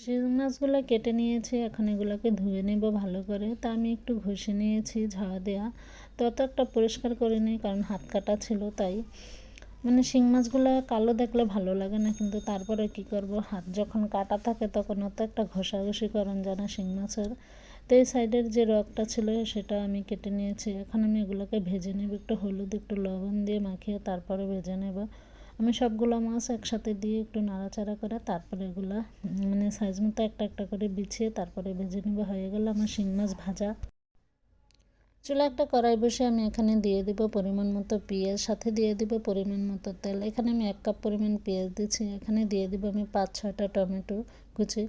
শিং মাছগুলো কেটে নিয়েছি, এখন এগুলোকে ধুয়ে নেব ভালো করে। তা আমি একটু ঘষে নিয়েছি ঝাড়া দেওয়া, তো অত একটা পরিষ্কার করে নিই কারণ হাত কাটা ছিল তাই। মানে শিং মাছগুলো কালো দেখলে ভালো লাগে না, কিন্তু তারপরে কি করব, হাত যখন কাটা থাকে তখন অত একটা ঘষাঘষি করেন যায় না শিং মাছের। তো এই সাইডের যে রগটা ছিল সেটা আমি কেটে নিয়েছি। এখন আমি এগুলোকে ভেজে নেব, একটু হলুদ একটু লবণ দিয়ে মাখিয়ে তারপরে ভেজে নেব। আমি সবগুলো মাছ একসাথে দিয়ে একটু নাড়াচাড়া করে তারপরে এগুলো মানে সাইজ মতো একটা একটা করে বিছিয়ে তারপরে ভেজে নেব। হয়ে গেল আমার শিং মাছ ভাজা। চুলা একটা কড়াই বসে আমি এখানে দিয়ে দিব পরিমাণ মতো পেঁয়াজ, সাথে দিয়ে দিব পরিমাণ মতো তেল। এখানে আমি 1 কাপ পরিমাণ পেঁয়াজ দিচ্ছি। এখানে দিয়ে দিব আমি 5-6টা টমেটো কুচি।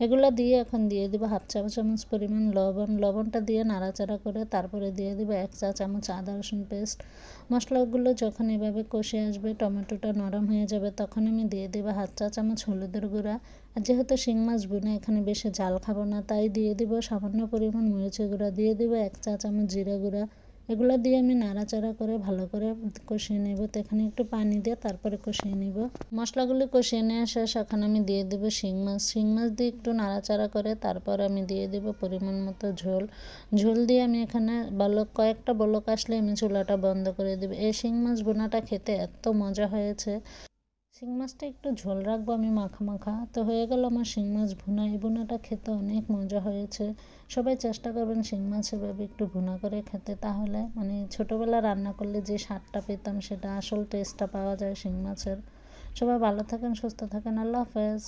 এগুলো দিয়ে এখন দিয়ে দিব 1/2 চা চামচ পরিমাণ লবণ। লবণটা দিয়ে নাড়াচাড়া করে তারপরে দিয়ে দিব 1 চা চামচ আদা রসুন পেস্ট। মশলাগুলো যখন এভাবে কষে আসবে, টমেটোটা নরম হয়ে যাবে, তখন আমি দিয়ে দিব 1/2 চা চামচ হলুদের গুঁড়া। আর যেহেতু শিং মাছ ভুনা এখানে বেশি ঝাল খাবো না, তাই দিয়ে দিব সামান্য পরিমাণ মরিচের গুঁড়া, দিয়ে দিব 1 চা চামচ জিরা গুঁড়া। এগুলো দিয়ে আমি নাড়াচাড়া করে ভালো করে কষিয়ে নেব। তো এখানে একটু পানি দিয়ে তারপরে কষিয়ে নেব। মশলাগুলো কষিয়ে নেওয়া শেষ, এখন আমি দিয়ে দেবো শিং মাছ। শিং মাছ দিয়ে একটু নাড়াচাড়া করে তারপর আমি দিয়ে দেব পরিমাণ মতো ঝোল। ঝোল দিয়ে আমি এখানে কয়েকটা বলক আসলে আমি চুলাটা বন্ধ করে দেবো। এই শিং মাছ ভুনাটা খেতে এত মজা হয়েছে। শিং মাছটা একটু ঝোল রাখবো আমি মাখা মাখা। তো হয়ে গেল আমার শিং মাছ ভুনা। এই ভুনাটা খেতে অনেক মজা হয়েছে। সবাই চেষ্টা করবেন শিং মাছ এভাবে একটু ভুনা করে খেতে, তাহলে মানে ছোটোবেলা রান্না করলে যে স্বাদটা পেতাম সেটা আসল টেস্টটা পাওয়া যায় শিং মাছের। সবাই ভালো থাকেন, সুস্থ থাকেন, আল্লাহ হাফেজ।